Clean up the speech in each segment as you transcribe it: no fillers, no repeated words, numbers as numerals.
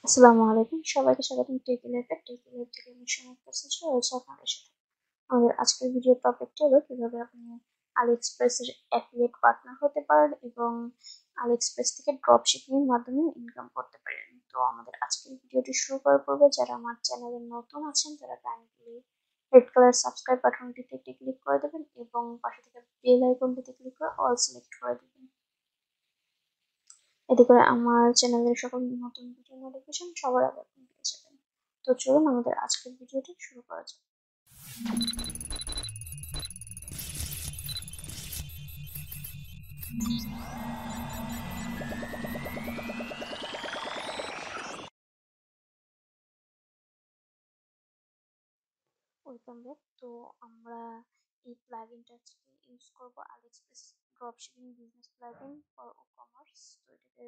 আসসালামু আলাইকুম, সবাইকে স্বাগতম টেক লাইফ থেকে আমি সময় প্রসেসটা রয়েছে আপনাদের সাথে। আমাদের আজকের ভিডিও টপিকটা হলো কিভাবে আপনি আলিএক্সপ্রেসের অ্যাফিলিয়েট পার্টনার হতে পারেন এবং আলিএক্সপ্রেস থেকে ড্রপ শিপিং এর মাধ্যমে ইনকাম করতে পারেন। তো আমাদের আজকের ভিডিওটি শুরু করার পূর্বে যারা আমার চ্যানেলে নতুন আছেন তারা কাইন্ডলি রেড কালার সাবস্ক্রাইব বাটনটিতে একটি ক্লিক করে দেবেন এবং পাশে থেকে বেল আইকনটিতে ক্লিক করে অল সিলেক্ট করে দেবেন। এতে করে আমার চ্যানেলের সকল নতুন ভিডিও নোটিফিকেশন সবার আগে আপনি পেয়ে যাবেন। তো চলুন আমাদের আজকের ভিডিওটি শুরু করা যাক। Welcome back. তো আমরা এই প্লাগইনটা আজকে ইউজ করব AliExpress dropshipping business plugin for e commerce. তো এটাকে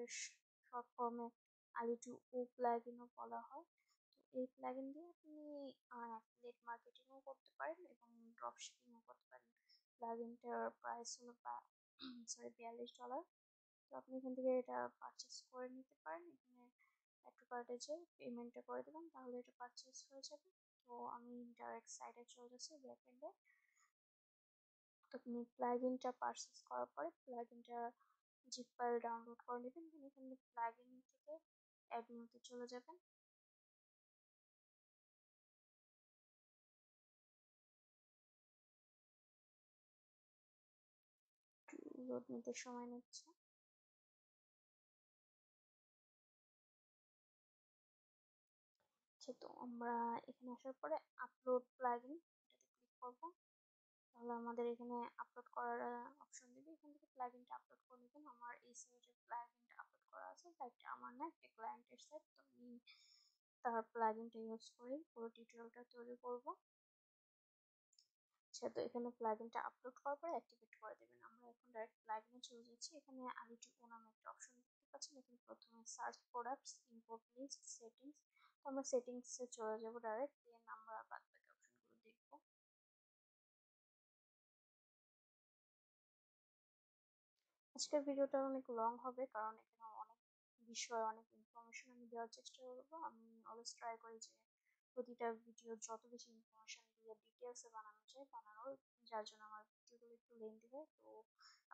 শর্ট ফর্মে আলি টু ও প্লাগইনও বলা হয়। তো এই প্লাগইন দিয়ে আপনি অ্যাফিলিয়েট মার্কেটিংও করতে পারেন এবং ড্রপশিপিংও করতে পারেন। প্লাগইনটার প্রাইস হলো $42। তো আপনি এখান থেকে এটা পারচেস করে নিতে পারেন। এখানে অ্যাড টু কার্টে যে পেমেন্টটা করে দেবেন তাহলে এটা পারচেস হয়ে যাবে। তো আমি ডাইরেক্ট সাইডে চলে যাচ্ছি ব্যাক এন্ডে। তো আপনি প্লাগইনটা পারচেস করার পরে প্লাগইনটা জিপ ফাইল ডাউনলোড করে নেবেন। এখানে প্লাগইন থেকে অ্যাড মেনুতে চলে যাবেন। লোড নিতে সময় নিচ্ছে। আচ্ছা, তো আমরা এখানে আসার পরে আপলোড প্লাগইন এটাতে ক্লিক করব। তাহলে আমাদের এখানে আপলোড করার অপশন দিবে। এখান থেকে প্লাগইনটা আপলোড করে নেবেন। আমার এই সাইটে প্লাগইনটা আপলোড করা আছে। সাইটটা আমার না, একটা ক্লায়েন্টের সাইট। তো আমি তার প্লাগইনটা ইউজ করে পুরো টিউটোরিয়ালটা তৈরি করব। আচ্ছা, তো এখানে প্লাগইনটা আপলোড করার পরে অ্যাক্টিভেট করে দেবেন। আমরা এখন ডাইরেক্ট প্লাগইনে চলে যাচ্ছি। এখানে আলি2ও নামে একটা অপশন দেখতে পাচ্ছেন। এখানে প্রথমে search products, import list, settings. তো আমরা সেটিংসে চলে যাব ডাইরেক্ট, দেন আমরা বাদ বাকি অপশনগুলো দেখব। আজকের ভিডিওটা অনেক লং হবে কারণ এখানে অনেক বিষয়, অনেক ইনফরমেশন আমি দেওয়ার চেষ্টা করবো। আমি অলওয়েজ ট্রাই করি যে প্রতিটা ভিডিও যত বেশি ইনফরমেশন দিয়ে ডিটেলসে বানানো যায় বানানোর, যার জন্য আমার ভিডিওগুলো একটু লেন্দি হয়। তো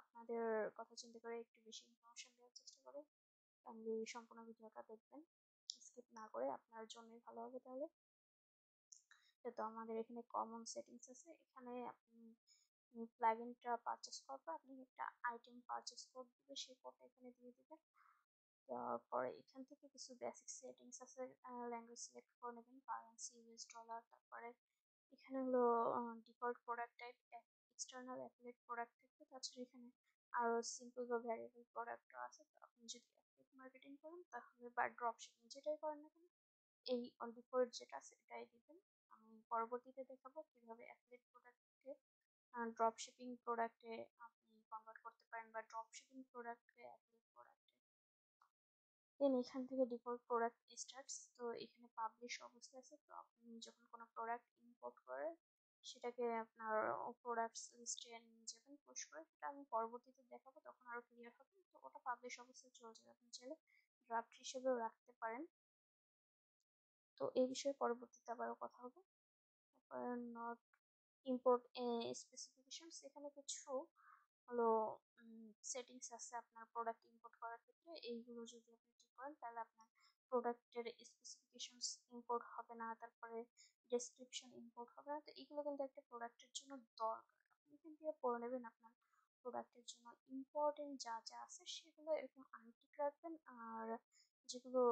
আপনাদের কথা চিন্তা করে একটু বেশি ইনফরমেশন দেওয়ার চেষ্টা করি। কাইন্ডলি সম্পূর্ণ ভিডিওটা দেখবেন, স্কিপ না করে, আপনার জন্যই ভালো হবে তাহলে। তো আমাদের এখানে কমন সেটিংস আছে। এখানে আপনি প্লাগইনটা পারচেস করার পর আপনি একটা আইটেম পারচেস কোড দিবে, সেই কোডটা এখানে দিয়ে দিবেন। তারপরে এখান থেকে কিছু বেসিক সেটিংস আছে, ল্যাঙ্গুয়েজ সিলেক্ট করে নেবেন, কারেন্সি ইউএস ডলার। তারপরে এখানে হলো default product type external affiliate product থাকবে। তাছাড়া এখানে আরো সিম্পল বা ভ্যারিয়েবল প্রোডাক্টও আছে। তো আপনি যদি অ্যাফিলিয়েট মার্কেটিং করেন তাহলে বা ড্রপ শিপিং যেটাই করেন না কেন, এই ডিফল্ট যেটা আছে এটাই দিবেন। আমি পরবর্তীতে দেখাবো কিভাবে অ্যাফিলিয়েট প্রোডাক্টকে ড্রপ শিপিং প্রোডাক্টে আপনি কনভার্ট করতে পারেন বা ড্রপ শিপিং প্রোডাক্টকে অ্যাফিলিয়েট প্রোডাক্টে। দেন এখান থেকে ডিফল্ট প্রোডাক্ট স্টার্টস। তো এখানে পাবলিশ অবস্থায় আছে। তো আপনি যখন কোনো প্রোডাক্ট ইম্পোর্ট করে সেটাকে আপনার প্রোডাক্টস লিস্টে নিয়ে যাবেন পুশ করে, সেটা আমি পরবর্তীতে দেখাবো, তখন আরো ক্লিয়ার হবে। তো ওটা পাবলিশ অবস্থায় চলে যাবে, আপনি চাইলে ড্রাফট হিসেবেও রাখতে পারেন। তো এই বিষয়ে পরবর্তীতে আবারও কথা হবে। তারপর নট ইম্পোর্ট স্পেসিফিকেশনস, এখানে কিছু হলো সেটিংস আছে আপনার প্রোডাক্ট ইম্পোর্ট করার ক্ষেত্রে। এইগুলো যদি আপনি ঠিক করেন তাহলে আপনার প্রোডাক্টের স্পেসিফিকেশনস ইম্পোর্ট হবে না, তারপরে ডেসক্রিপশন ইম্পোর্ট হবে না। তো এগুলো কিন্তু একটা প্রোডাক্টের জন্য দরকার। আপনি এখান থেকে পড়ে নেবেন আপনার প্রোডাক্টের জন্য ইম্পর্টেন্ট যা যা আছে সেগুলো এরকম আনটিক রাখবেন, আর যেগুলো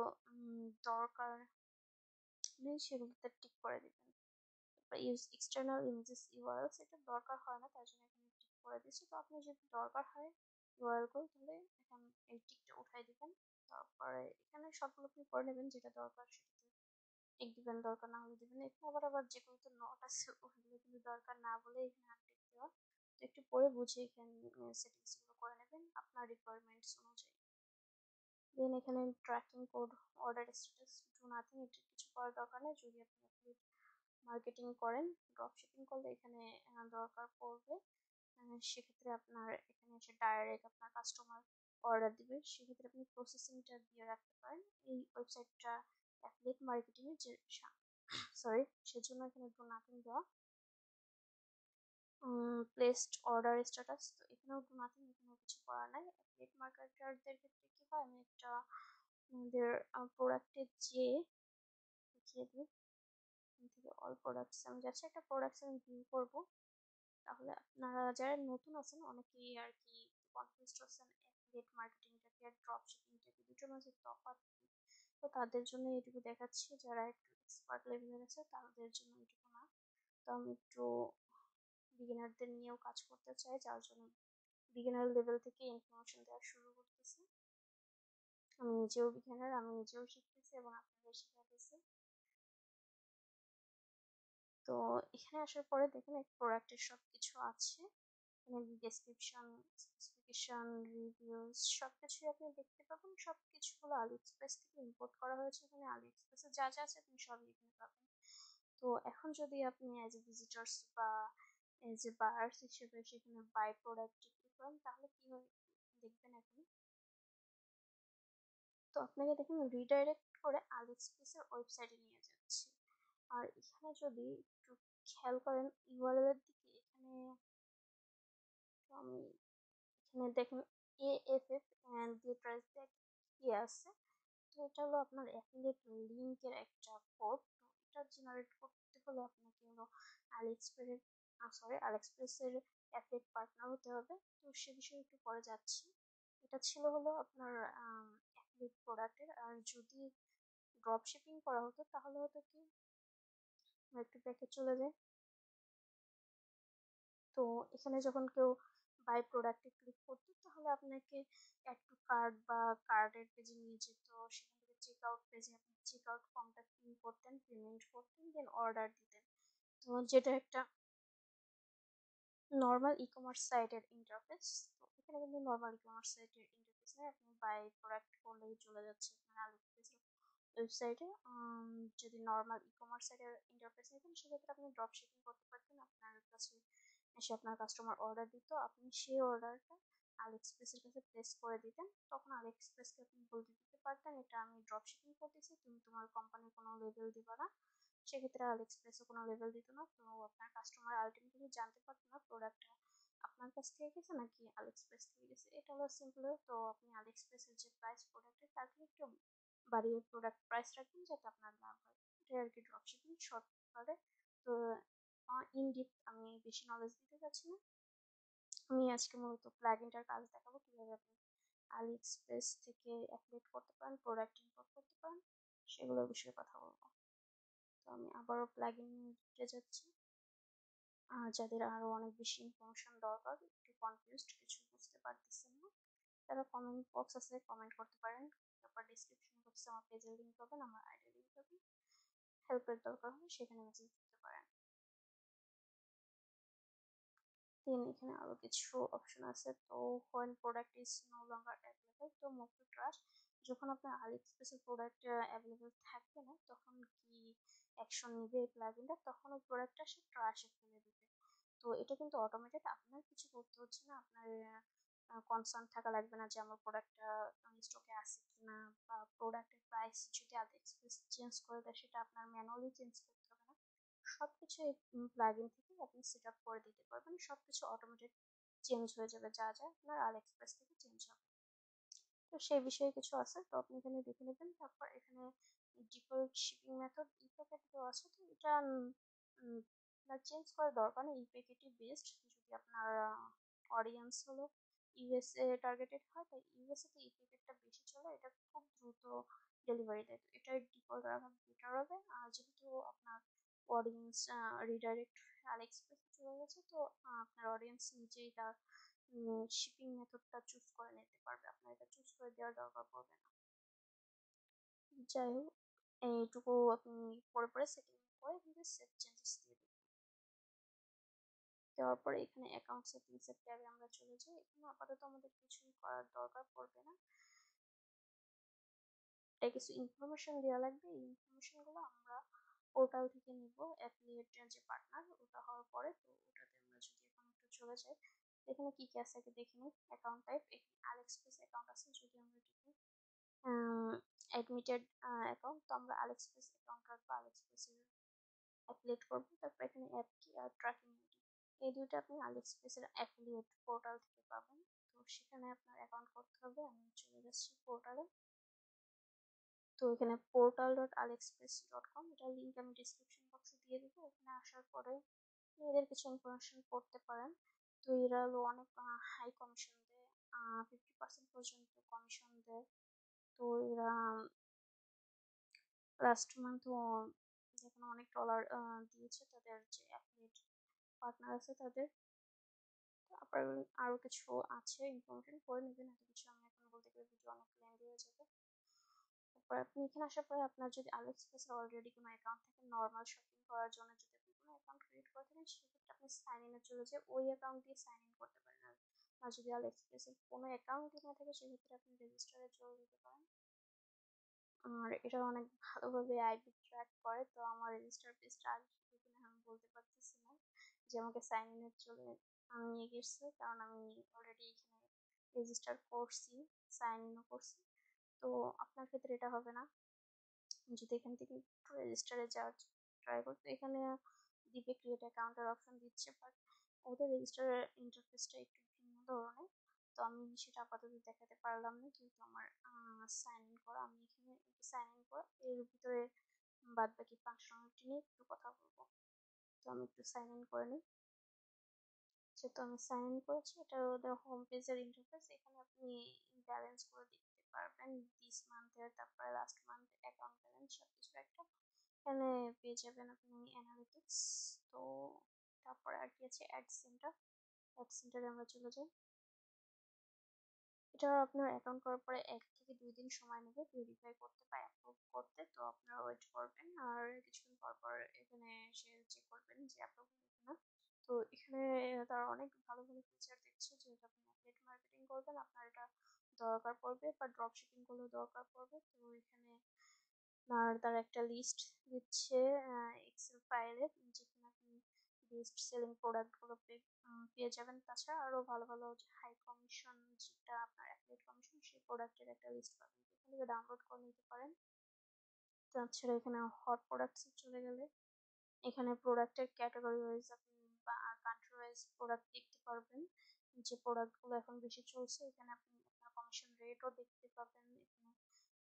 দরকার নেই সেগুলোতে টিক করে দিবেন। ইউজ এক্সটার্নাল ইমেজেস ইউআরএলস, এটা দরকার হয় না, তার জন্য এখানে টিক করে দিচ্ছি। তো আপনি যদি দরকার হয় ইউআরএল গুলো তাহলে এখন এই টিকটা উঠাই দিবেন। তারপরে এখানে সবগুলো আপনি করে নেবেন, যেটা দরকার সেটাতে টিক দিবেন, দরকার না হলে দিবেন। এখানে আবার আবার যেগুলোতে নট আছে ওগুলো কিন্তু দরকার না বলে এখানে আনটিক দেওয়া। তো একটু পরে বুঝে এখানে সেটিংস গুলো করে নেবেন আপনার রিকোয়ারমেন্টস অনুযায়ী। দেন এখানে tracking code, order status, to nothing, এটা কিছু করার দরকার নেই। যদি আপনি মার্কেটিং করেন, ড্রপ শিপিং করলে এখানে দরকার পড়বে। সেক্ষেত্রে আপনার এখানে এসে ডাইরেক্ট আপনার কাস্টমার অর্ডার দিবে, সেক্ষেত্রে আপনি প্রসেসিংটা দিয়ে রাখতে পারেন। এই ওয়েবসাইটটা অ্যাফিলিয়েট মার্কেটিং এর যে সরি সেজন্য এখানে ডু নাথিং দেওয়া। প্লেসড অর্ডার স্ট্যাটাস, তো এখানেও ডু নাথিং, এখানেও কিছু করার নাই। অ্যাফিলিয়েট মার্কেটারদের ক্ষেত্রে কি হয়, আমি একটা আমাদের প্রোডাক্টের যে দেখিয়ে দিই, থেকে অল প্রোডাক্টস আমি যাচ্ছি, একটা প্রোডাক্টস আমি ভিউ করবো। তাহলে আপনারা যারা নতুন আছেন অনেকেই আর কি কনফিউজড আছেন অ্যাফিলিয়েট মার্কেটিংটাকে আর ড্রপ শিপিংটাকে, দুটোর মাঝে তফাৎ কি। তো তাদের জন্য এটুকু দেখাচ্ছি, যারা একটু এক্সপার্ট লেভেলের আছে তাদের জন্য এটুকু না। তো আমি একটু বিগিনারদের নিয়েও কাজ করতে চাই, যার জন্য বিগিনার লেভেল থেকে ইনফরমেশন দেওয়া শুরু করতেছি। আমি নিজেও বিগিনার, আমি নিজেও শিখতেছি এবং আপনাদের শিখাতেছি। তো এখানে আসার পরে দেখেন প্রোডাক্টের সবকিছু আছে, এখানে ডেসক্রিপশন, স্পেসিফিকেশন, রিভিউজ সবকিছুই আপনি দেখতে পাবেন। সবকিছু হলো আলি এক্সপ্রেস থেকে ইম্পোর্ট করা হয়েছে, এখানে আলি এক্সপ্রেসে যা যা আছে আপনি সবই এখানে পাবেন। তো এখন যদি আপনি অ্যাজ এ ভিজিটর্স বা অ্যাজ এ বায়ার্স হিসেবে সেখানে বাই প্রোডাক্ট ক্লিক করেন, তাহলে কি হয় দেখবেন এখন। তো আপনাকে দেখেন রিডাইরেক্ট করে আলি এক্সপ্রেসের ওয়েবসাইটে নিয়ে যাচ্ছে। আর এখানে যদি একটু খেয়াল করেন ইউআরএল এর দিকে, এখানে আমি এখানে দেখেন AFF এন্ড দিয়ে প্রাইস ট্যাগ কি আছে। তো এটা হলো আপনার অ্যাফিলিয়েট লিংকের একটা কোড। তো এটা জেনারেট করতে হলে আপনাকে হলো আলিএক্সপ্রেস আলিএক্সপ্রেসের অ্যাফিলিয়েট পার্টনার হতে হবে। তো সে বিষয়ে একটু পরে যাচ্ছি। এটা ছিল হলো আপনার অ্যাফিলিয়েট প্রোডাক্টের। আর যদি ড্রপ শিপিং করা হতো তাহলে হতো কি, আমরা একটু ব্যাকে চলে যাই। তো এখানে যখন কেউ বাই প্রোডাক্টে ক্লিক করতো তাহলে আপনাকে অ্যাড টু কার্ট বা কার্টের পেজে নিয়ে যেত। সেখান থেকে চেক আউট পেজে আপনি চেক আউট ফর্মটা ফিল করতেন, পেমেন্ট করতেন, দেন অর্ডার দিতেন। তো যেটা একটা নর্মাল ই কমার্স সাইটের ইন্টারফেস। তো এখানে কিন্তু নর্মাল ই কমার্স সাইটের ইন্টারফেস নেই, আপনি বাই প্রোডাক্ট করলেই চলে যাচ্ছে আপনার আলিএক্সপ্রেসের ওয়েবসাইটে। যদি নর্মাল ই কমার্স সাইটের ইন্টারফেস নিতেন সেক্ষেত্রে আপনি ড্রপ শিপিং করতে পারতেন, আপনার কাছে এসে আপনার কাস্টমার অর্ডার দিত, আপনি সেই অর্ডারটা আলিএক্সপ্রেসের কাছে প্লেস করে দিতেন। তখন আলিএক্সপ্রেসকে আপনি বলতে দিতে পারতেন এটা আমি ড্রপ শিপিং করতেছি, তুমি তোমার কোম্পানির কোনো লেবেল দিবা না। সেক্ষেত্রে আলিএক্সপ্রেসও কোনো লেবেল দিত না। তো আপনার কাস্টমার আলটিমেটলি জানতে পারতো না প্রোডাক্টটা আপনার কাছ থেকে গেছে নাকি আলিএক্সপ্রেস থেকে গেছে। এটা হলো সিম্পল। তো আপনি আলিএক্সপ্রেসের যে প্রাইস প্রোডাক্টের তার থেকে একটু বাড়িয়ে প্রোডাক্ট প্রাইস রাখবেন যাতে আপনার লাভ হয়, এটাই আর কি ড্রপ শিপিং শর্ট করে। তো ইন ডিপথ আমি বেশি নলেজ দিতে চাচ্ছি না, আমি আজকে মূলত প্লাগইনটার কাজ দেখাবো কিভাবে আপনি আলি এক্সপ্রেস থেকে অ্যাফিলিয়েট করতে পারেন, প্রোডাক্ট ইম্পোর্ট করতে পারেন, সেগুলোর বিষয়ে কথা বলবো। তো আমি আবারও প্লাগইনে যাচ্ছি। যাদের আরো অনেক বেশি ইনফরমেশন দরকার, একটু কনফিউজড, কিছু বুঝতে পারতেছেন না, তারা কমেন্ট বক্স আছে, কমেন্ট করতে পারেন। তারপর ডিসক্রিপশন বক্সে আমার পেজের লিঙ্ক পাবেন, আমার আইডি লিঙ্ক পাবেন। হেল্পের দরকার হলে সেখানে মেসেজ দিতে পারেন। দেন এখানে আরো কিছু অপশন আছে। তো when product is no longer available তো move to trash, যখন আপনার আলিএক্সপ্রেসের প্রোডাক্ট অ্যাভেলেবল থাকবে না তখন কি অ্যাকশন নিবে এই প্লাগইনটা, তখন ওই প্রোডাক্টটা সে ট্রাশে ফেলে দিবে। তো এটা কিন্তু অটোমেটেড, আপনার কিছু করতে হচ্ছে না, আপনার কনসার্ন থাকা লাগবে না যে আমার প্রোডাক্টটা স্টকে আছে কিনা, বা প্রোডাক্টের প্রাইস যদি আলিএক্সপ্রেস চেঞ্জ করে দেয় সেটা আপনার ম্যানুয়ালি চেঞ্জ করতে হবে না। সবকিছু এই প্লাগইন থেকে আপনি সেট আপ করে দিতে পারবেন, সবকিছু অটোমেটেড চেঞ্জ হয়ে যাবে যা যা আপনার আলিএক্সপ্রেস থেকে চেঞ্জ হবে। তো সেই বিষয়ে কিছু আছে, তো আপনি এখানে দেখে নেবেন। তারপর এখানে ডিফল্ট শিপিং মেথড ই প্যাকেট দেওয়া আছে, তো এটা আপনার চেঞ্জ করার দরকার নেই, ই প্যাকেটই বেস্ট। যদি আপনার অডিয়েন্স হলো ইউএসএ টার্গেটেড হয়, তাই ইউএসএ তে ই প্যাকেটটা বেশি চলে, এটা খুব দ্রুত ডেলিভারি দেয়, তো এটা ডিফল্ট রাখা বেটার হবে। আর যেহেতু আপনার অডিয়েন্স রিডাইরেক্ট আলিএক্সপ্রেসে চলে গেছে, তো আপনার অডিয়েন্স নিজেই তার শিপিং মেথডটা চুজ করে নিতে পারবে, আপনার এটা চুজ করে দেওয়ার দরকার পড়বে না। যাই হোক, এইটুকু আপনি পরে পরে সেটিং করে কিন্তু সেভ চেঞ্জেস দিয়ে দেবেন। দেওয়ার পরে এখানে অ্যাকাউন্ট সেটিংস এর ট্যাবে আমরা চলে যাই। এখানে আপাতত আমাদের কিছুই করার দরকার পড়বে না, তাই কিছু ইনফরমেশন দেওয়া লাগবে। এই ইনফরমেশন গুলো আমরা পোর্টাল থেকে নিব, অ্যাফিলিয়েট যে পার্টনার ওটা হওয়ার পরে। তো ওটাতে আমরা যদি এখন একটু চলে যাই, এখানে কি কি আছে আগে দেখে নিই। অ্যাকাউন্ট টাইপ, এখানে আলিএক্সপ্রেস অ্যাকাউন্ট আছে। যদি আমরা এটাকে অ্যাডমিটেড অ্যাকাউন্ট, তো আমরা আলিএক্সপ্রেস অ্যাকাউন্ট রাখবো, আলিএক্সপ্রেসের অ্যাফিলিয়েট করবো। তারপর এখানে অ্যাপ কি আর ট্র্যাকিং আইডি, এই দুইটা আপনি আলিএক্সপ্রেসের অ্যাফিলিয়েট পোর্টাল থেকে পাবেন। তো সেখানে আপনার অ্যাকাউন্ট করতে হবে। আমি চলে যাচ্ছি পোর্টালে। তো এখানে portal.aliexpress.com, এটা লিঙ্ক আমি ডিসক্রিপশন বক্সে দিয়ে দিব। এখানে আসার পরে এদের কিছু ইনফরমেশন পড়তে পারেন। তো এরা হলো অনেক হাই কমিশন দেয়, 50% পর্যন্ত কমিশন দেয়। তো এরা লাস্ট মান্থ যেখানে অনেক ডলার দিয়েছে তাদের যে অ্যাফিলিয়েট পার্টনার আছে তাদের। তারপর আরো কিছু আছে ইনফরমেশন, করে নেবেন। এত কিছু আমি এখন বলতে গেলে ভিডিও অনেক লেন্দি হয়ে যাবে। তারপর আপনি এখানে আসার পরে আপনার যদি আলিএক্সপ্রেসে অলরেডি কোনো অ্যাকাউন্ট থাকে, নর্মাল শপিং করার জন্য যদি আপনি কোনো অ্যাকাউন্ট ক্রিয়েট করে থাকেন, সেক্ষেত্রে আপনি সাইন ইনে চলে যেয়ে ওই অ্যাকাউন্ট দিয়ে সাইন ইন করতে পারেন। আর যদি আলিএক্সপ্রেসের কোনো অ্যাকাউন্টই না থাকে, সেক্ষেত্রে আপনি রেজিস্টারে চলে যেতে পারেন। আর এটা অনেক ভালোভাবে আইপি ট্র্যাক করে। তো আমার রেজিস্টার পেজটা আগে থেকে কিনা আমি বলতে পারতেছি না যে আমাকে সাইন ইনের চলে নিয়ে গেছে, কারণ আমি অলরেডি এখানে রেজিস্টার করছি, সাইন ইনও করছি। তো আপনার ক্ষেত্রে এটা হবে না। যদি এখান থেকে একটু রেজিস্টারে যাওয়ার ট্রাই করতে, এখানে দিবে ক্রিয়েট অ্যাকাউন্টের অপশন দিচ্ছে, বাট ওদের রেজিস্টারের ইন্টারফেসটা একটু ভিন্ন ধরনের। তো আমি সেটা আপাতত দেখাতে পারলাম না, কিন্তু আমার সাইন ইন করা, আমি এখানে সাইন ইন করা, এর ভিতরে বাদ বাকি ফাংশনালিটি নিয়ে একটু কথা বলবো। তো আমি একটু সাইন ইন করে নিই। যেহেতু আমি সাইন ইন করেছি, এটা ওদের হোম পেজের ইন্টারফেস। এখানে আপনি ব্যালেন্স করে দেখতে পারবেন, দিস মান্থের, তারপরে লাস্ট মান্থ অ্যাকাউন্ট ব্যালেন্স সবকিছু একটা এখানে পেয়ে যাবেন আপনি অ্যানালিটিক্স। তো তারপরে আর কি আছে, অ্যাড সেন্টার। অ্যাড সেন্টারে আমরা চলে যাই। এটা আপনার অ্যাকাউন্ট করার পরে 1 থেকে 2 দিন সময় নেবে ভেরিফাই করতে বা অ্যাপ্রুভ করতে। তো আপনারা ওয়েট করবেন, আর কিছুক্ষণ পর পর এখানে এসে চেক করবেন যে অ্যাপ্রুভ হলো কিনা। তো এখানে তারা অনেক ভালো ভালো ফিচার দিচ্ছে, যেহেতু আপনি অ্যাফিলিয়েট মার্কেটিং করবেন, আপনার এটা দরকার পড়বে, বা ড্রপ শিপিং করলেও দরকার পড়বে। তো এখানে আর তার একটা লিস্ট দিচ্ছে এক্সেল ফাইলে, যেখানে আপনি বেস্ট সেলিং প্রোডাক্ট গুলো পেয়ে যাবেন। তাছাড়া আরো ভালো ভালো হাই কমিশন, যেটা আপনার অ্যাফিলিয়েট কমিশন, সেই প্রোডাক্টের একটা লিস্ট পাবেন, এখান থেকে ডাউনলোড করে নিতে পারেন। তাছাড়া এখানে হট প্রোডাক্টস চলে গেলে এখানে প্রোডাক্টের ক্যাটাগরি ওয়াইজ আপনি বা কান্ট্রি ওয়াইজ প্রোডাক্ট দেখতে পারবেন, যে প্রোডাক্টগুলো এখন বেশি চলছে। এখানে আপনি আপনার কমিশন রেটও দেখতে পাবেন। এখানে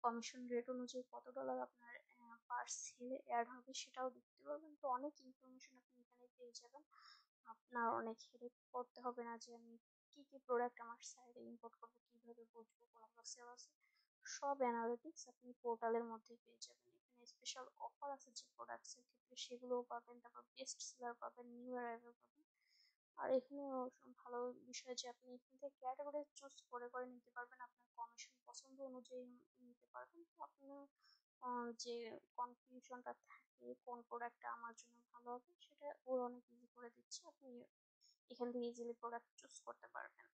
কমিশন রেট অনুযায়ী কত ডলার আপনার পার সেলে অ্যাড হবে সেটাও দেখতে পারবেন। তো অনেক ইনফরমেশন আপনি এখানে পেয়ে যাবেন। আপনার অনেক হেডেক করতে হবে না যে আমি কি কি প্রোডাক্ট আমার সাইটে ইম্পোর্ট করবো, কিভাবে বুঝবো কোনগুলো সেল আছে। সব অ্যানালিটিক্স আপনি পোর্টালের মধ্যে পেয়ে যাবেন। এখানে স্পেশাল অফার আছে যে প্রোডাক্টসের ক্ষেত্রে, সেগুলোও পাবেন। তারপর বেস্ট সেলার পাবেন, নিউ অ্যারাইভাল পাবেন। আর এখানে ভালো বিষয় যে আপনি এখান থেকে ক্যাটাগরি চুজ করে করে নিতে পারবেন, আপনার কমিশন পছন্দ অনুযায়ী নিতে পারবেন। তো আপনার যে কনফিউশনটা থাকে কোন প্রোডাক্টটা আমার জন্য ভালো হবে, সেটা ওর অনেক ইজি করে দিচ্ছে। আপনি এখান থেকে ইজিলি প্রোডাক্ট চুজ করতে পারবেন।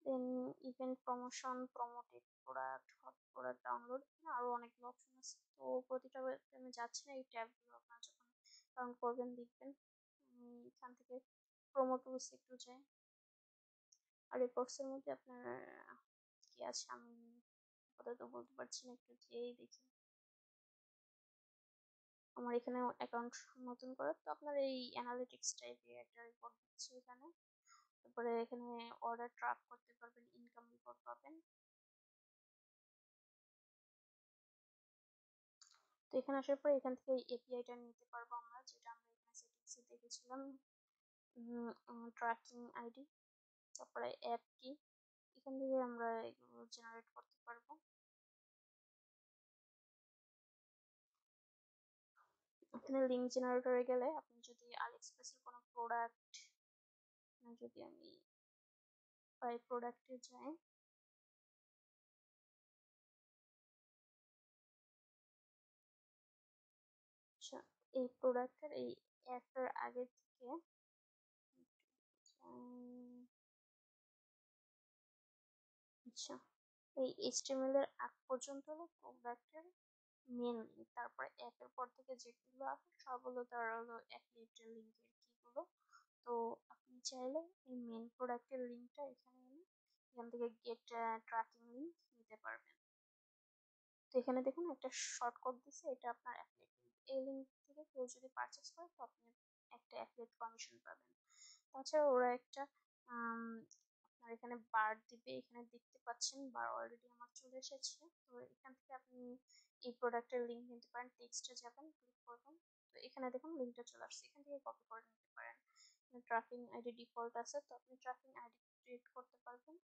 Then event promotion, promoted product, hot product download, আরো অনেকগুলো অপশন আছে। তো প্রতিটা আমি যাচ্ছি না, এই ট্যাবগুলো আপনার যখন কাউন্ট করবেন দেখবেন। এখান থেকে প্রোমো টুলস একটু যাই। আর রিপোর্টস এর মধ্যে আপনার কি আছে আমি আপাতত বলতে পারছি না, একটু যেই দেখি। আমার এখানে অ্যাকাউন্ট নতুন করা, তো আপনার এই অ্যানালিটিক্স টাইপের একটা রিপোর্ট দিচ্ছে এখানে। তারপরে এখানে অর্ডার ট্র্যাক করতে পারবেন, ইনকাম রিপোর্ট পাবেন। তো এখানে আসার পর এখান থেকে এপিআইটা নিতে পারবো আমরা, যেটা আমরা এখানে সেটিংসে দেখেছিলাম, ট্র্যাকিং আইডি, তারপরে অ্যাপ কি, এখান থেকে আমরা এগুলো জেনারেট করতে পারবো। এখানে লিঙ্ক জেনারেটরে গেলে আপনি যদি আলিএক্সপ্রেসের কোনো প্রোডাক্ট, যদি আমি বাই প্রোডাক্টে যাই, আচ্ছা এই প্রোডাক্টের এই অ্যাপের আগে থেকে আচ্ছা এই এইচটিএমএল এর আগ পর্যন্ত হলো প্রোডাক্টের মেন লিঙ্ক, তারপরে অ্যাপের পর থেকে যেগুলো আছে সব হলো তার হলো অ্যাফিলিয়েটের লিঙ্কের কিগুলো। তো আপনি চাইলে এই মেন প্রোডাক্টের লিঙ্কটা এখানে এনে এখান থেকে গেট ট্র্যাকিং লিঙ্ক নিতে পারবেন। তো এখানে দেখুন একটা শর্ট কোড দিচ্ছে, এটা আপনার অ্যাফিলিয়েট লিঙ্ক। এই লিঙ্ক থেকে কেউ যদি পারচেস করে তো আপনি একটা অ্যাফিলিয়েট কমিশন পাবেন। তাছাড়া ওরা একটা আপনার এখানে বার দিবে, এখানে দেখতে পাচ্ছেন বার অলরেডি আমার চলে এসেছে। তো এখান থেকে আপনি এই প্রোডাক্টের লিঙ্ক নিতে পারেন, টেক্সটে যাবেন, ক্লিক করবেন। তো এখানে দেখুন লিঙ্কটা চলে আসছে, এখান থেকে কপি করে নিতে পারেন। ট্র্যাকিং আইডি ডিফল্ট আছে, তো আপনি ট্র্যাকিং আইডি ক্রিয়েট করতে পারবেন।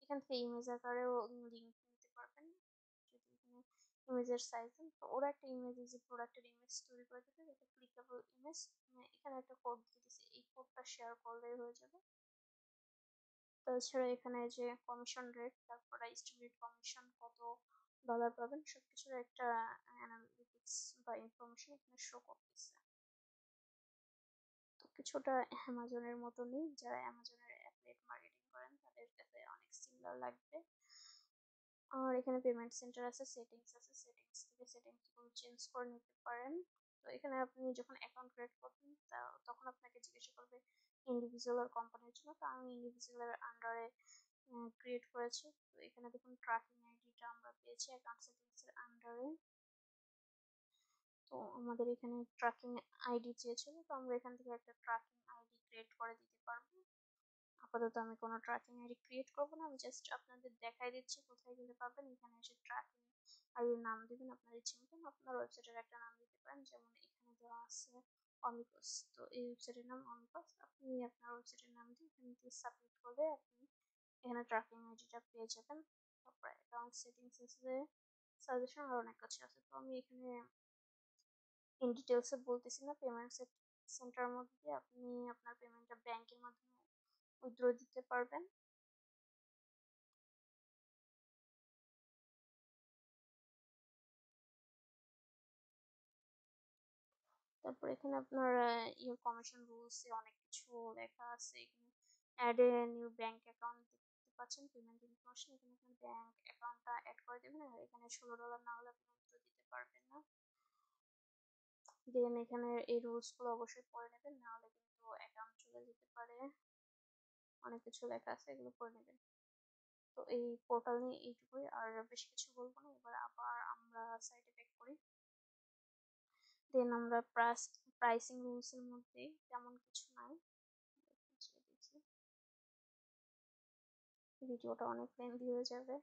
এখান থেকে ইমেজ আকারেও লিঙ্ক নিতে পারবেন যদি এখানে ইমেজের সাইজ দেন। তো ওরা একটা ইমেজ, যে প্রোডাক্টের ইমেজ তৈরি করে দেবে, এটা ক্লিকেবল ইমেজ। এখানে একটা কোড দিয়ে দিছে, এই কোডটা শেয়ার করলেই হয়ে যাবে। তাছাড়া এখানে যে কমিশন রেট, তারপর এস্টিমেট কমিশন কত ডলার পাবেন, সবকিছুর একটা অ্যানালিটিক্স বা ইনফরমেশন এখানে শো করতেছে। তো কিছুটা অ্যামাজনের মতনই, যারা অ্যামাজনের অ্যাফিলিয়েট মার্কেটিং করেন তাদের কাছে অনেক সিমিলার লাগবে। আর এখানে পেমেন্ট সেন্টার আছে, সেটিংস আছে, সেটিংস থেকে সেটিংস গুলো চেঞ্জ করে নিতে পারেন। তো এখানে আপনি যখন অ্যাকাউন্ট ক্রিয়েট করবেন তখন আপনাকে জিজ্ঞাসা করবে ইন্ডিভিজুয়াল আর কোম্পানির জন্য। তো আমি ইন্ডিভিজুয়ালের আন্ডারে ক্রিয়েট করেছি। তো এখানে দেখুন ট্র্যাকিং আইডিটা আমরা পেয়েছি অ্যাকাউন্ট সেটিংস এর আন্ডারে। তো আমাদের এখানে ট্র্যাকিং আইডি চেয়েছিল, তো আমরা এখান থেকে একটা ট্র্যাকিং আইডি ক্রিয়েট করে দিতে পারবো। আপাতত আমি কোনো ট্র্যাকিং আইডি ক্রিয়েট করবো না, আমি জাস্ট আপনাদের দেখাই দিচ্ছি কোথায় গেলে পাবেন। এখানে এসে ট্র্যাকিং আইডির নাম দিবেন আপনার ইচ্ছে মতন, আপনার ওয়েবসাইটের একটা নাম দিতে পারেন, যেমন এখানে দেওয়া আছে অমিকস। তো এই ওয়েবসাইটের নাম অমিকস, আপনি আপনার ওয়েবসাইটের নাম দিয়ে এখানে দিয়ে সাবমিট করলে আপনি এখানে ট্র্যাকিং আইডিটা পেয়ে যাবেন। তারপরে অ্যাকাউন্ট সেটিংস আছে, সাজেশন আর অনেক কিছু আছে। তো আমি এখানে ইন ডিটেলসে বলতেছি না, পেমেন্ট সেন্টার মধ্যে দিয়ে আপনি আপনার পেমেন্টটা ব্যাংকের মাধ্যমে উইথড্র দিতে পারবেন। তারপর এখানে আপনার ইউর কমিশন রুলস এ অনেক কিছু লেখা আছে। এখানে add a new bank account দেখতে পাচ্ছেন, পেমেন্ট ইনফরমেশন। এখানে আপনার ব্যাংক অ্যাকাউন্টটা অ্যাড করে দেবেন, আর এখানে $16 না হলে আপনি উইথড্র দিতে পারবেন না। দেন এখানে এই রুলস গুলো অবশ্যই পড়ে নেবেন, না হলে কিন্তু অ্যাকাউন্ট চলে যেতে পারে। অনেক কিছু লেখা আছে, এগুলো পড়ে নেবেন। তো এই পোর্টাল নিয়ে এইটুকুই, আর বেশি কিছু বলবো না। এবার আবার আমরা সাইটে ব্যাক করি। দেন আমরা প্রাইসিং রুলস এর মধ্যে তেমন কিছু নাই। দেখি, ভিডিওটা অনেক লেন্দি হয়ে যাবে,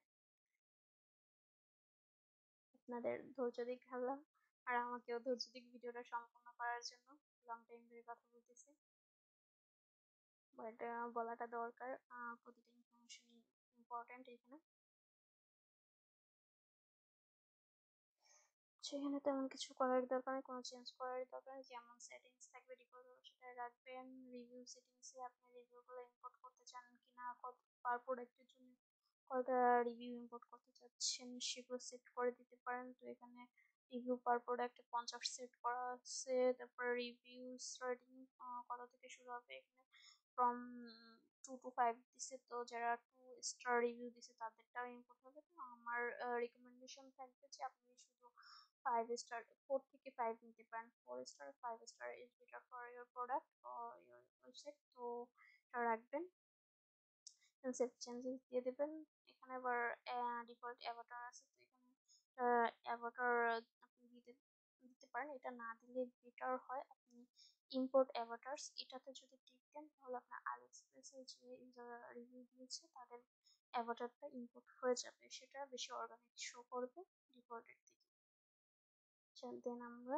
আপনাদের ধৈর্য দিক ভাবলাম, আর আমাকেও ধৈর্য দিক ভিডিওটা সম্পূর্ণ করার জন্য। লং টাইম ধরে কথা বলতেছি, বাট বলাটা দরকার, প্রতিটা ইনফরমেশন ইম্পর্টেন্ট এখানে। সেখানে তেমন কিছু করার দরকার নেই, কোনো চেঞ্জ করার দরকার নেই। যেমন সেটিংস থাকবে ডিফল্ট ভাবে সেটাই রাখবেন। রিভিউ সেটিংস এ আপনি রিভিউ গুলো ইম্পোর্ট করতে চান কিনা, কত পার প্রোডাক্টের জন্য কয়টা রিভিউ ইম্পোর্ট করতে চাচ্ছেন সেগুলো সেট করে দিতে পারেন। তো এখানে রিভিউ পার প্রোডাক্টে 50 সেট করা আছে। তারপর রিভিউ রেটিং কত থেকে শুরু হবে, এখানে ফ্রম 2 to 5 দিছে। তো যারা 2 স্টার রিভিউ দিছে তাদেরটাও ইম্পোর্ট হবে। তো আমার রিকমেন্ডেশন থাকবে যে আপনি শুধু 5 স্টার, 4 থেকে 5 নিতে পারেন। 4 star, 5 star is better for your product or your website. তো এটা রাখবেন, সেভ চেঞ্জেস দিয়ে দেবেন। এখানে আবার ডিফল্ট অ্যাভাটার আছে, তো এখানে অ্যাভাটার আপনি দিতে দিতে পারেন। এটা না দিলে বেটার হয় আপনি ইম্পোর্ট অ্যাভাটার্স এটাতে যদি টিক দেন, তাহলে আপনার আলিএক্সপ্রেসে যে ইউজার রিভিউ দিয়েছে তাদের অ্যাভাটারটা ইম্পোর্ট হয়ে যাবে, সেটা বেশি অর্গানিক শো করবে ডিফল্টের থেকে। দেন আমরা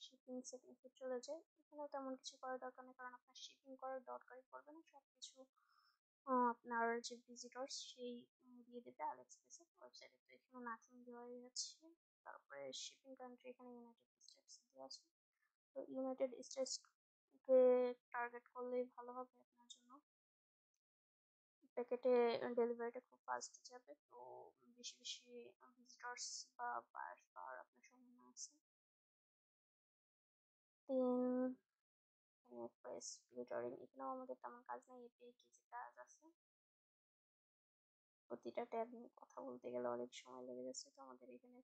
শিপিং সেটিংসে চলে যাই। এখানেও তেমন কিছু করার দরকার নেই, কারণ আপনার শিপিং করার দরকারই পড়বে না, সবকিছু আপনার যে ভিজিটর সেই দিয়ে দেবে আলিএক্সপ্রেসের ওয়েবসাইটে। তো এখানে নাথিং দেওয়াই আছে। তারপরে শিপিং কান্ট্রি এখানে ইউনাইটেড স্টেটস দেওয়া আছে। তো ইউনাইটেড স্টেটস কে টার্গেট করলেই ভালো হবে আপনার জন্য, প্যাকেটে ডেলিভারিটা খুব ফাস্ট যাবে। তো বেশি বেশি ভিজিটর্স বা বায়ার্স পাওয়ার আপনার সম্ভাবনা আছে। তিন প্রেস ফিল্টারিং, এখানেও আমাদের তেমন কাজ নেই, এপিআই কিছু কাজ আছে। প্রতিটা ট্যাব নিয়ে কথা বলতে গেলে অনেক সময় লেগে যাচ্ছে, তো আমাদের এখানে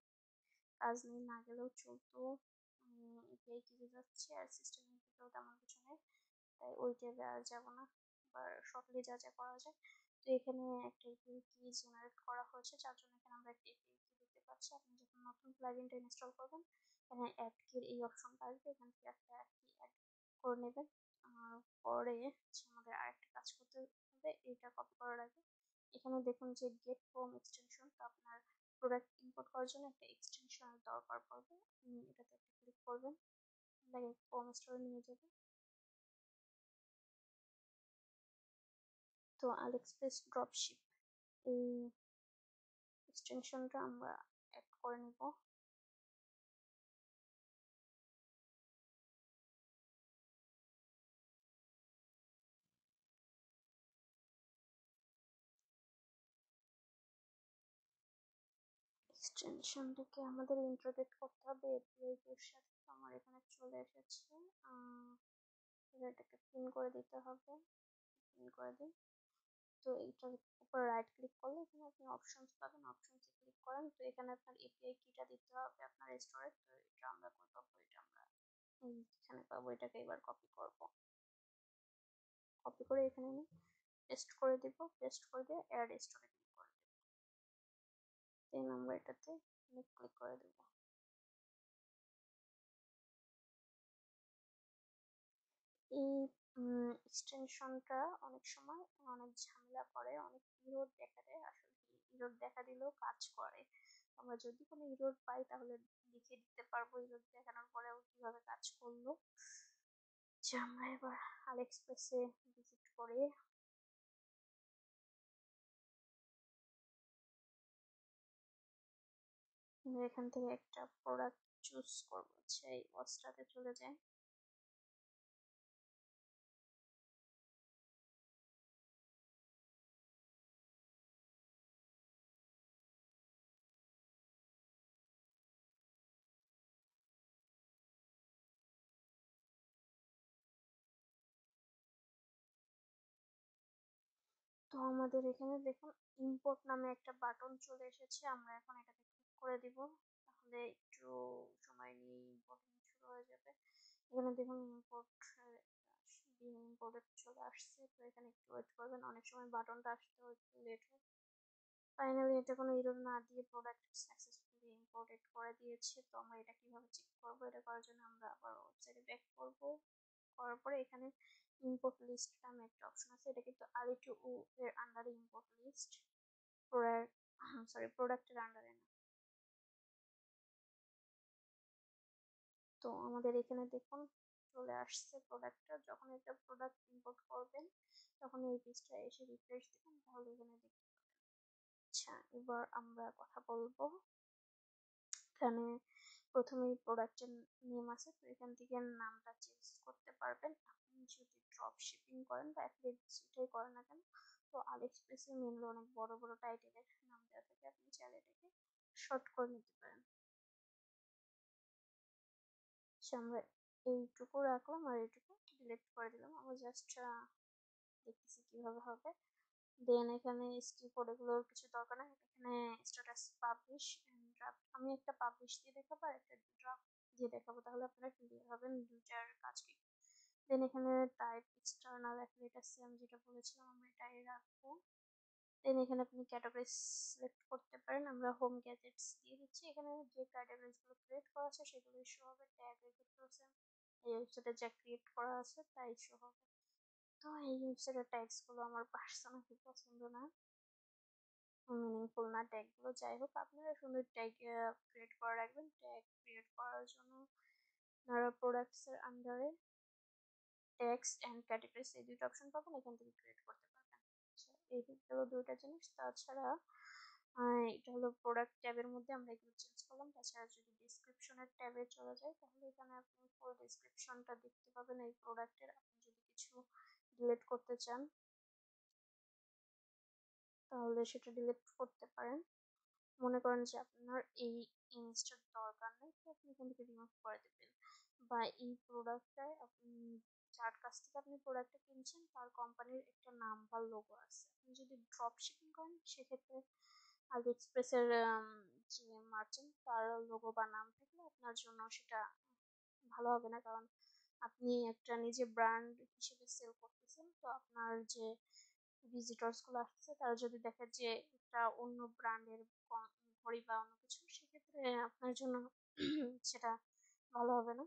কাজ নেই, না গেলেও চলতো। এপিআই কিছু যাচ্ছে, আর সিস্টেমের দিকেও তেমন কিছু নেই। তাই ওই ট্যাবে আর যাবো না, এবার শর্টলি যা যা করা যায়। তো এখানে একটা এপিআই কি জেনারেট করা হয়েছে, যার জন্য এখানে আমরা একটা এপিআই কি দেখতে পাচ্ছি। আপনি যখন নতুন প্লাগইনটা ইনস্টল করবেন, এখানে অ্যাড কির এই অপশনটা আসবে, এখান থেকে একটা কি অ্যাড করে নেবেন। আর পরে আমাদের আরেকটা কাজ করতে হবে, এটা কপি করার আগে এখানে দেখুন যে গেট হোম এক্সটেনশন, তো আপনার প্রোডাক্ট ইম্পোর্ট করার জন্য একটা এক্সটেনশনের দরকার পড়বে। আপনি এটাতে একটা ক্লিক করবেন, আপনাকে হোম স্টোরে নিয়ে যাবে। তো আলিএক্সপ্রেস ড্রপশিপ এই এক্সটেনশনটা আমরা অ্যাড করে নিব। এক্সটেনশনটাকে আমাদের ইন্টিগ্রেট করতে হবে এপিআই এর সাথে। তো আমার এখানে চলে এসেছে, এটাকে পিন করে দিতে হবে, পিন করে দিই। তো এইটার উপর রাইট ক্লিক করলে এখানে আপনি অপশনস পাবেন, অপশনসে ক্লিক করেন। তো এখানে আপনার এপিআই কিটা দিতে হবে আপনার স্টোরে। তো এটা আমরা কই পাবো, এটা আমরা এখানে পাবো। এটাকে এবার কপি করব, কপি করে এখানে আমি পেস্ট করে দিব, পেস্ট করে দিয়ে অ্যাড স্টোরে ক্লিক করে দেব, দেন আমরা এটাতে ক্লিক করে দেব। এই এক্সটেনশনটা অনেক সময় অনেক ঝামেলা করে, অনেক ইরর দেখা দেয়। আসলে ইরর দেখা দিলেও কাজ করে। আমরা যদি কোনো ইরর পাই তাহলে লিখে দিতে পারবো ইরর দেখানোর পরেও কিভাবে কাজ করলো। যে আমরা এবার আলিএক্সপ্রেসে ভিজিট করে এখান থেকে একটা প্রোডাক্ট চুজ করবো, সেই ওয়াচটাতে চলে যায়। তো আমাদের এখানে দেখুন ইম্পোর্ট নামে একটা বাটন চলে এসেছে, আমরা এখন এটাকে ক্লিক করে দিব। তাহলে একটু সময় নিয়ে ইম্পোর্টিং শুরু হয়ে যাবে। এখানে দেখুন ইম্পোর্ট ইম্পোর্টেড চলে আসছে। তো এখানে একটু ওয়েট করবেন, অনেক সময় বাটনটা আসতে একটু লেট হয়। ফাইনালি এটা কোনো ইরর না দিয়ে প্রোডাক্ট সাকসেসফুলি ইম্পোর্টেড করে দিয়েছে। তো আমরা এটা কিভাবে চেক করবো, এটা করার জন্য আমরা আবার ওয়েবসাইটে ব্যাক করব। করার পরে এখানে ইম্পোর্ট লিস্ট নামে একটা অপশন আছে, এটা কিন্তু আলিটু এর আন্ডারে ইম্পোর্ট লিস্ট, প্রোডাক্ট প্রোডাক্টের আন্ডারে না। তো আমাদের এখানে দেখুন চলে আসছে প্রোডাক্টটা। যখন এটা প্রোডাক্ট ইম্পোর্ট করবেন তখন এই পেজটা এসে রিফ্রেশ দিবেন, তাহলে এখানে দেখতে পাবেন। আচ্ছা, এবার আমরা কথা বলবো। এখানে প্রথমেই প্রোডাক্টের নেম আছে, তো এখান থেকে নামটা চেঞ্জ করতে পারবেন। আপনি যদি ড্রপ শিপিং করেন বা অ্যাফিলিয়েট যেটাই করেন না কেন, তো আলিএক্সপ্রেসে মেনলি অনেক বড় বড় টাইটেলের নাম দেওয়া থাকে, আপনি চাইলে এটাকে শর্ট করে নিতে পারেন। আচ্ছা, আমরা এইটুকু রাখলাম আর এইটুকু ডিলিট করে দিলাম। আমরা জাস্ট দেখতেছি কিভাবে হবে। দেন এখানে স্কিপ এগুলোর কিছু দরকার নেই। এখানে স্ট্যাটাস পাবলিশ এন্ড ড্রাফট, আমি একটা পাবলিশ দিয়ে দেখাবো আর একটা ড্রাফট দিয়ে দেখাবো, তাহলে আপনারা ক্লিয়ার হবেন দুইটার কাজ কি। দেন এখানে টাইপ এক্সটার্নাল অ্যাফিলিয়েট আছে, আমি যেটা বলেছিলাম আমরা এটাই রাখবো। দেন এখানে আপনি ক্যাটাগরি সিলেক্ট করতে পারেন, আমরা হোম গ্যাজেটস দিয়ে দিচ্ছি। এখানে যে ক্যাটাগরিজ গুলো ক্রিয়েট করা আছে সেগুলো শো হবে। ট্যাগ এর ক্ষেত্রে এই ওয়েবসাইটে যা ক্রিয়েট করা আছে তাই শো হবে। তো এই ওয়েবসাইটের ট্যাগস গুলো আমার পার্সোনালি পছন্দ না, মিনিংফুল না ট্যাগ গুলো। যাই হোক, আপনারা সুন্দর ট্যাগ ক্রিয়েট করে রাখবেন। ট্যাগ ক্রিয়েট করার জন্য আপনারা প্রোডাক্টস এর আন্ডারে টেক্সট এন্ড ক্যাটাগরিজ এই দুটো অপশন পাবেন, এখান থেকে ক্রিয়েট করতে পারবেন। আচ্ছা, এই হলো দুইটা জিনিস। তাছাড়া এটা হলো প্রোডাক্ট ট্যাবের মধ্যে আমরা এগুলো চেঞ্জ করলাম। তাছাড়া যদি ডিসক্রিপশনের ট্যাবে চলে যায় তাহলে এখানে আপনি ফুল ডিসক্রিপশনটা দেখতে পাবেন এই প্রোডাক্টের। আপনি যদি কিছু ডিলিট করতে চান তাহলে সেটা ডিলিট করতে পারেন। মনে করেন যে আপনার এই ইমেজটার দরকার নেই, তো আপনি এখান থেকে রিমুভ করে দেবেন। বা এই প্রোডাক্টটায় আপনি যার কাছ থেকে আপনি প্রোডাক্টটা কিনছেন তার কোম্পানির একটা নাম বা লোগো আছে। আপনি যদি ড্রপ শিপিং করেন সেক্ষেত্রে আলিএক্সপ্রেসের যে মার্চেন্ট তার লোগো বা নাম থাকলে আপনার জন্য সেটা ভালো হবে না, কারণ আপনি একটা নিজে ব্র্যান্ড হিসেবে সেল করতেছেন, তো আপনার যে ভিজিটর্স গুলো আসছে তারা যদি দেখে যে এটা অন্য ব্র্যান্ডের ঘড়ি বা অন্য কিছু, সেক্ষেত্রে আপনার জন্য সেটা ভালো হবে না।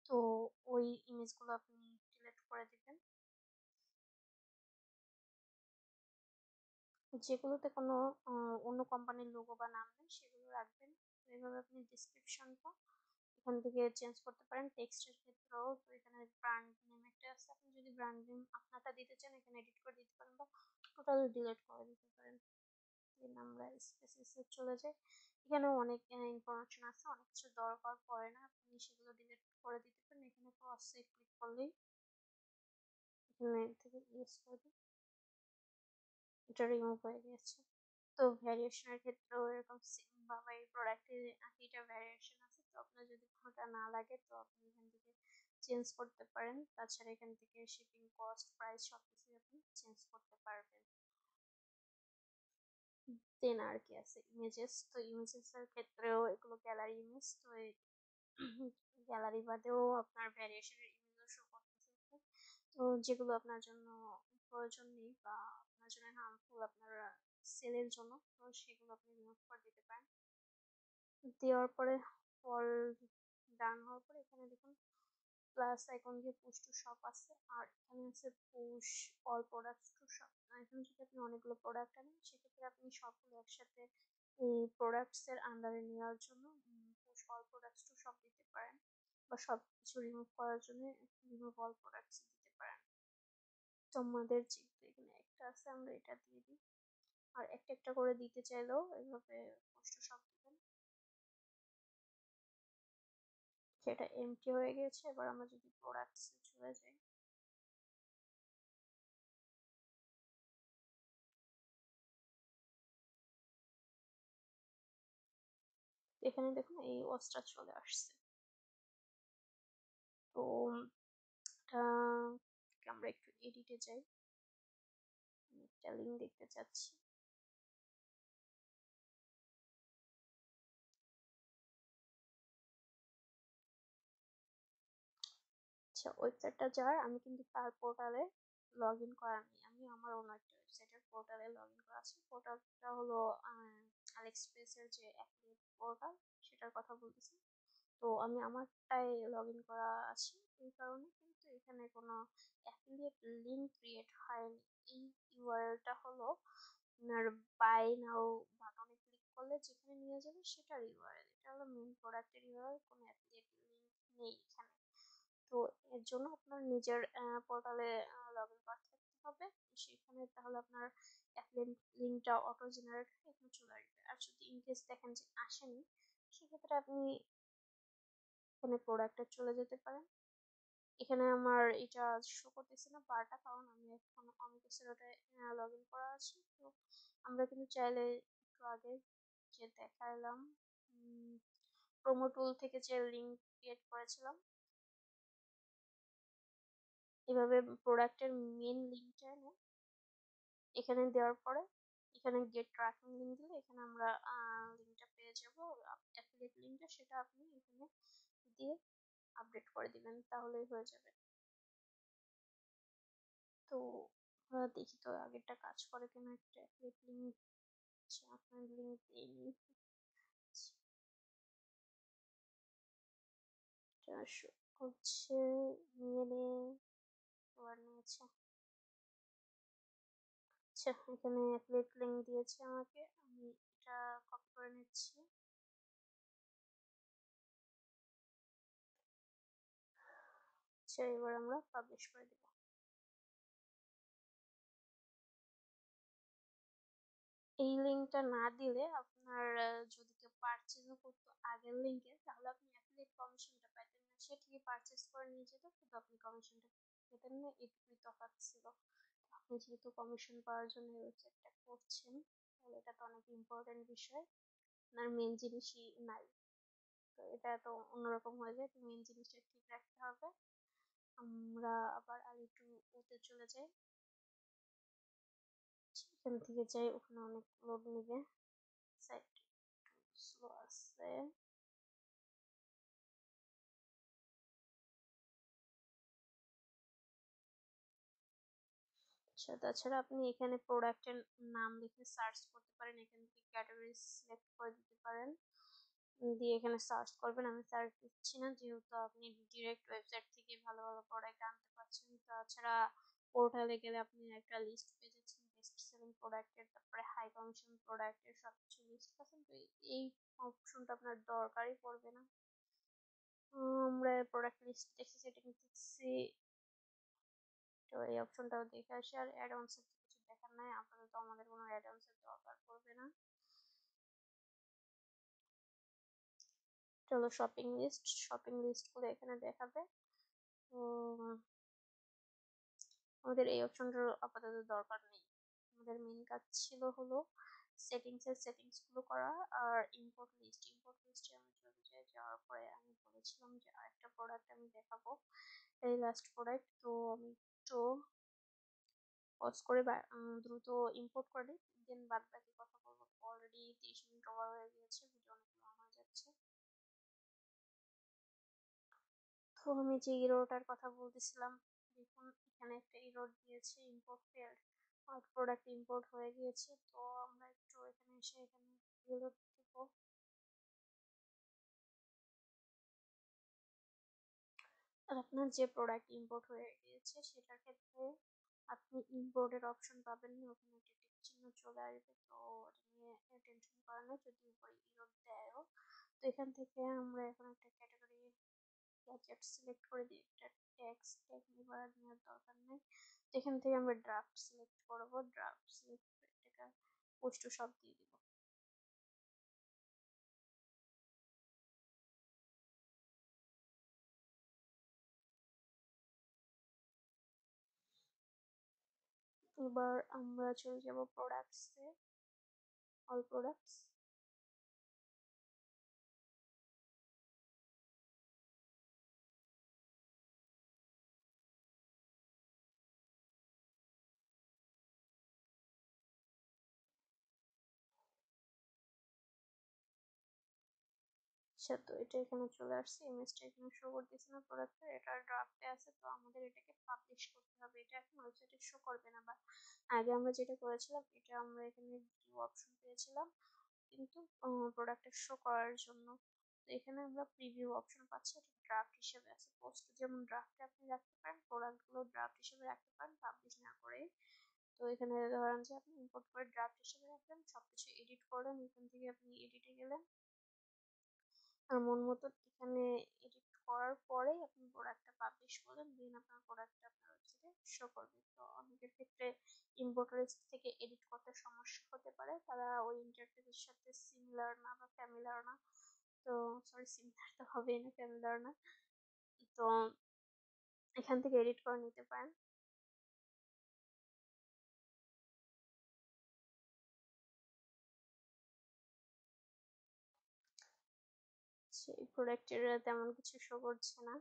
তো ওই ইমেজগুলো আপনি ডিলিট করে দিবেন। যেগুলোতে কোনো অন্য কোম্পানির লোগো বা নাম নেই সেগুলো রাখবেন। তো এইভাবে আপনি ডিসক্রিপশনটা এখান থেকে চেঞ্জ করতে পারেন। টেক্সটের ক্ষেত্রেও তো এখানে ব্র্যান্ড নেম একটা আছে, আপনি যদি ব্র্যান্ড নেম আপনারটা দিতে চান এখানে এডিট করে দিতে পারেন বা টোটাল ডিলিট করে দিতে পারেন। দেন আমরা স্পেসিসে চলে যাই। এখানে অনেক ইনফরমেশন আছে, অনেক কিছু দরকার পড়ে না, আপনি সেগুলো ডিলিট করে দিতে পারেন। এখানে ক্রসে ক্লিক করলেই এখানে থেকে ইউজ করে দিন, এটা রিমুভ হয়ে গেছে। তো ভ্যারিয়েশনের ক্ষেত্রেও এরকম সেম ভাবে এই প্রোডাক্টের এটা ভ্যারিয়েশন আছে, তো আপনার যদি কোনোটা না লাগে তো আপনি এখান থেকে চেঞ্জ করতে পারেন। তাছাড়া এখান থেকে শিপিং কস্ট, প্রাইস সবকিছু আপনি চেঞ্জ করতে পারবেন। দেন আর কি আছে, ইমেজেস। তো ইমেজেস এর ক্ষেত্রেও এগুলো গ্যালারি ইমেজ, তো গ্যালারি বাদেও আপনার ভ্যারিয়েশনের ইমেজও শো করতেছে। তো যেগুলো আপনার জন্য প্রয়োজন নেই বা আপনার জন্য হার্মফুল আপনার সেলের জন্য, তো সেগুলো আপনি রিমুভ করে দিতে পারেন। দেওয়ার পরে অল ডান হওয়ার পরে এখানে দেখুন প্লাস আইকন দিয়ে পুশ টু শপ আছে, আর এখানে আছে push all products to shop. এখানে যদি আপনি অনেকগুলো প্রোডাক্ট আনেন সেক্ষেত্রে আপনি সবগুলো একসাথে এই প্রোডাক্টস এর আন্ডারে নেওয়ার জন্য push all products to shop দিতে পারেন, বা সবকিছু রিমুভ করার জন্য রিমুভ অল প্রোডাক্টস দিতে পারেন। তো আমাদের যেহেতু এখানে একটা আছে আমরা এটা দিয়ে দিই, আর একটা একটা করে দিতে চাইলেও এইভাবে পুশ টু শপ দিবেন। সেটা এমটি হয়ে গেছে। এবার আমরা যদি প্রোডাক্টস চলে যাই, এখানে দেখুন এই ওয়াচটা চলে আসছে। তো এটা আমরা একটু এডিটে যাই, একটা লিঙ্ক দেখতে চাচ্ছি। আচ্ছা, ওয়েবসাইটটা যাওয়ার আমি কিন্তু তার পোর্টালে লগ ইন করা নেই, আমি আমার অন্য একটা ওয়েবসাইটের পোর্টালে লগ ইন করা আছে। পোর্টালটা হলো আলিএক্সপ্রেসের যে অ্যাফিলিয়েট পোর্টাল, সেটার কথা বলতেছি। তো আমি আমারটাই লগ ইন করা আছে, এই কারণে কিন্তু এখানে কোনো অ্যাফিলিয়েট লিঙ্ক ক্রিয়েট হয়নি। এই ইউআরএলটা হলো আপনার বাই নাও বাটনে ক্লিক করলে যেখানে নিয়ে যাবে সেটার ইউআরএল। এটা হলো মেইন প্রোডাক্টের ইউআরএল, কোনো অ্যাফিলিয়েট লিঙ্ক নেই এখানে। তো এর জন্য আপনার নিজের পোর্টালে লগ ইন করা থাকতে হবে। সেখানে তাহলে আপনার অ্যাফিলিয়েট লিঙ্কটা অটো জেনারেট হয়ে এখানে চলে আসবে। আর যদি ইনকেস দেখেন যে আসেনি, সেক্ষেত্রে আপনি এখানে প্রোডাক্টে চলে যেতে পারেন। এখানে আমার এটা শো করতেছে না বারটা, কারণ আমি এখন অমিকেসের ওটায় লগ ইন করা আছে। তো আমরা কিন্তু চাইলে একটু আগে যে দেখালাম প্রোমো টুল থেকে যে লিঙ্ক ক্রিয়েট করেছিলাম, এভাবে প্রোডাক্টের মেন লিঙ্কটা এখানে দেওয়ার পরে এখানে গেট ট্র্যাকিং লিঙ্ক দিলে এখানে আমরা লিঙ্কটা পেয়ে যাব, অ্যাফিলিয়েট লিঙ্কটা, সেটা আপনি এখানে দিয়ে আপডেট করে দিবেন, তাহলেই হয়ে যাবে। তো দেখি তো আগেরটা কাজ করে কিনা। একটা অ্যাফিলিয়েট লিঙ্ক, আচ্ছা আপনার লিঙ্ক দেয়নি, এটা হচ্ছে নিয়ে আবার নিয়েছে। আচ্ছা, এখানে অ্যাফিলিয়েট লিঙ্ক দিয়েছে আমাকে, আমি এটা কপি করে নিচ্ছি। আচ্ছা, এবার আমরা পাবলিশ করে দিব। এই লিঙ্কটা না দিলে আপনার যদি কেউ পারচেজও করতো আগের লিঙ্কে, তাহলে আপনি অ্যাফিলিয়েট কমিশনটা পাইতেন না। সে ঠিকই পারচেজ করে নিয়ে যেত কিন্তু আপনি কমিশনটা পেতেন না, এটুকুই তফাৎ ছিল। আপনি যেহেতু কমিশন পাওয়ার জন্য এই ওয়েবসাইটটা করছেন, তাহলে এটা তো অনেক ইম্পর্টেন্ট বিষয়, আপনার মেন জিনিসই নাই। তো এটা তো অন্যরকম হয়ে যায়, তো মেন জিনিসটা ঠিক রাখতে হবে। আমরা আবার আর একটু ওতে চলে যাই, এখান থেকে যাই, ওখানে অনেক লোড নেবে, সাইট স্লো আছে। আচ্ছা, তাছাড়া আপনি এখানে প্রোডাক্টের নাম লিখে সার্চ করতে পারেন, এখান থেকে ক্যাটাগরি সিলেক্ট করে দিতে পারেন, দিয়ে এখানে সার্চ করবেন। আমি সার্চ দিচ্ছি না, যেহেতু আপনি ডিরেক্ট ওয়েবসাইট থেকে ভালো ভালো প্রোডাক্ট আনতে পারছেন। তাছাড়া পোর্টালে গেলে আপনি একটা লিস্ট পেয়ে যাচ্ছেন বেস্ট সেলিং প্রোডাক্টের, তারপরে হাই কমিশন প্রোডাক্টের সবকিছু লিস্ট পাচ্ছেন। তো এই অপশনটা আপনার দরকারই পড়বে না। আমরা প্রোডাক্ট লিস্ট দেখছি, সেটিং দেখছি, তো এই অপশনটাও দেখে আসি। আর অ্যাড অনস এর কিছু দেখার নাই আপাতত, আমাদের কোনো অ্যাড অনস এর দরকার পড়বে না। চলো শপিং লিস্ট গুলো এখানে দেখাবে। তো আমাদের এই অপশনটার আপাতত দরকার নেই। আমাদের মেইন কাজ ছিল হলো সেটিংস গুলো করা। আর ইম্পোর্ট লিস্টে আমি চলে যাই, যাওয়ার পরে আমি বলেছিলাম যে আরেকটা প্রোডাক্ট আমি দেখাবো, এই লাস্ট প্রোডাক্ট। তো আমি একটু পজ করে দ্রুত ইম্পোর্ট করে দিই, দেন বাদ বাকি কথা বলবো। অলরেডি 30 মিনিট ওভার হয়ে গিয়েছে, ভিডিও অনেক লং হয়ে যাচ্ছে। তো আমি যে ইরোটার কথা বলতেছিলাম, দেখুন এখানে একটা ইরোর দিয়েছে, ইম্পোর্ট ফেল্ড, আর প্রোডাক্ট ইম্পোর্ট হয়ে গিয়েছে। তো আমরা একটু এখানে এসে এখানে রিলোড দিব। আর আপনার যে প্রোডাক্ট ইম্পোর্ট হয়ে গিয়েছে সেটার ক্ষেত্রে আপনি ইম্পোর্টের অপশন পাবেন না, ওখানে একটা টিক চিহ্ন চলে আসবে। তো ওটা নিয়ে টেনশন করার নেই, যদি উপরে ইরোড দেয়ও। তো এখান থেকে আমরা এখন একটা ক্যাটাগরি গ্যাজেট সিলেক্ট করে দিই, একটা ট্যাগ নেওয়ার দরকার নেই। তো এখান থেকে আমরা ড্রাফট সিলেক্ট করব, ড্রাফট সিলেক্ট করে এটাকে পোস্ট টু সব দিয়ে দিব। এবার আমরা চলে যাব প্রোডাক্টসে, অল প্রোডাক্টস। আচ্ছা, তো এটা এখানে চলে আসছে, ইমেজটা এখানে শো করতেছে না প্রোডাক্টের, এটা ড্রাফটে আছে। তো আমাদের এটাকে পাবলিশ করতে হবে, এটা এখন ওয়েবসাইটে শো করবে না। বা আগে আমরা যেটা করেছিলাম, এটা আমরা এখানে ভিউ অপশন পেয়েছিলাম কিন্তু প্রোডাক্টের শো করার জন্য। তো এখানে আমরা প্রিভিউ অপশন পাচ্ছি, এটা ড্রাফট হিসেবে আছে। পোস্ট যেমন ড্রাফটে আপনি রাখতে পারেন, প্রোডাক্টগুলো ড্রাফট হিসেবে রাখতে পারেন পাবলিশ না করে। তো এখানে ধরেন যে আপনি ইম্পোর্ট করে ড্রাফট হিসেবে রাখলেন, সবকিছু এডিট করলেন, এখান থেকে আপনি এডিটে গেলেন, আর মন মতো এখানে এডিট করার পরেই আপনি প্রোডাক্টটা পাবলিশ করলেন, দেন আপনার প্রোডাক্টটা আপনার ওয়েবসাইটে শো করবে। তো অনেকের ক্ষেত্রে ইম্পোর্টারের থেকে এডিট করতে সমস্যা হতে পারে, তারা ওই ইন্টারফেসের সাথে সিমিলার না বা ফ্যামিলার না। তো সরি, সিমিলার তো হবেই না, ফ্যামিলার না। তো এখান থেকে এডিট করে নিতে পারেন। সেই প্রোডাক্টের তেমন কিছু শো করছে না,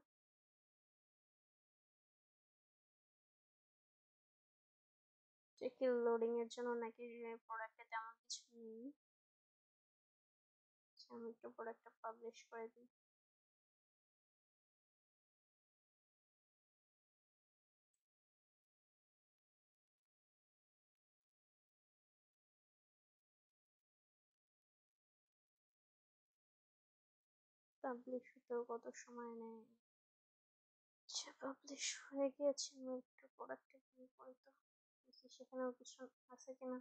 কি লোডিং এর জন্য নাকি প্রোডাক্টে তেমন কিছু নেই। আচ্ছা, আমি একটু প্রোডাক্টটা পাবলিশ করে দিই। পাবলিশ হতেও কত সময় নেয়। আচ্ছা, পাবলিশ হয়ে গিয়েছে, আমি একটু প্রোডাক্টে ভিউ করি তো, দেখি সেখানেও কিছু আছে কিনা।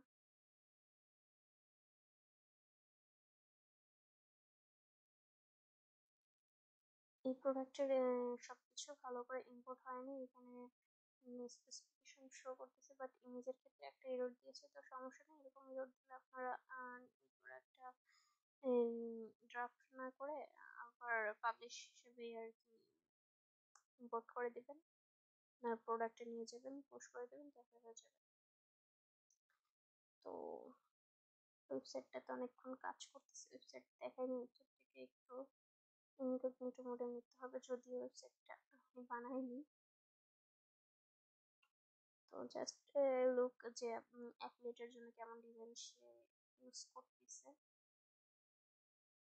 এই প্রোডাক্টের সবকিছু ভালো করে ইম্পোর্ট হয়নি, এখানে স্পেসিফিকেশন শো করতেছে, বাট ইমেজের ক্ষেত্রে একটা এরর দিয়েছে। তো সমস্যা নেই, এরকম এরর দিলে আপনারা এই প্রোডাক্টটা ড্রাফট না করে আবার পাবলিশ হিসেবে আর কি ইম্পোর্ট করে দিবেন, আর প্রোডাক্টে নিয়ে যাবেন, পোস্ট করে দেবেন, দেখা হয়ে যাবে। তো ওয়েবসাইটটা তো অনেকক্ষণ কাজ করতেছে, ওয়েবসাইট দেখায়নি, ওয়েবসাইট থেকে একটু ইনকগনিটো মোডে নিতে হবে, যদিও ওয়েবসাইটটা আমি বানাইনি। তো জাস্ট লুক যে অ্যাফিলিয়েটের জন্য কেমন ডিজাইন সে ইউজ করতেছে।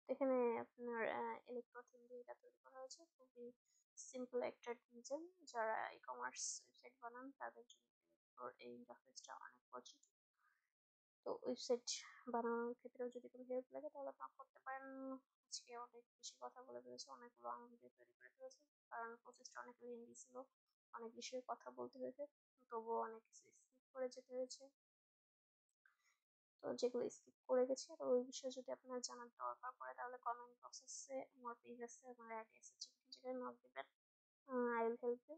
এখানে আপনার ইলেকট্রো থিম দিয়ে এটা তৈরি করা হয়েছে, খুবই সিম্পল একটা ডিজাইন। যারা ই কমার্স ওয়েবসাইট বানান তাদের জন্য তারপর এই ইন্টারফেসটা অনেক পছন্দ। তো ওয়েবসাইট বানানোর ক্ষেত্রেও যদি কোনো হেল্প লাগে তাহলে আপনারা করতে পারেন। আজকে অনেক বেশি কথা বলে ফেলেছি, অনেক লং ভিডিও তৈরি করে ফেলেছি, কারণ প্রসেসটা অনেক লেন্দি ছিল, অনেক বিষয়ে কথা বলতে হয়েছে, তবুও অনেক কিছু স্কিপ করে যেতে হয়েছে। তো যেগুলো স্কিপ করে গেছি আর ওই বিষয়ে যদি আপনার জানার দরকার পড়ে তাহলে কমেন্ট বক্সে আমার পেজ আছে, আমার আইডি আছে, যেখানে যেখানে নক দিবেন, আই উইল হেল্প ইউ।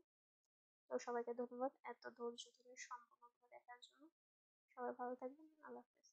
তো সবাইকে ধন্যবাদ এত ধৈর্য ধরে সম্পূর্ণ দেখার জন্য। সবাই ভালো থাকবেন, আল্লাহ হাফেজ।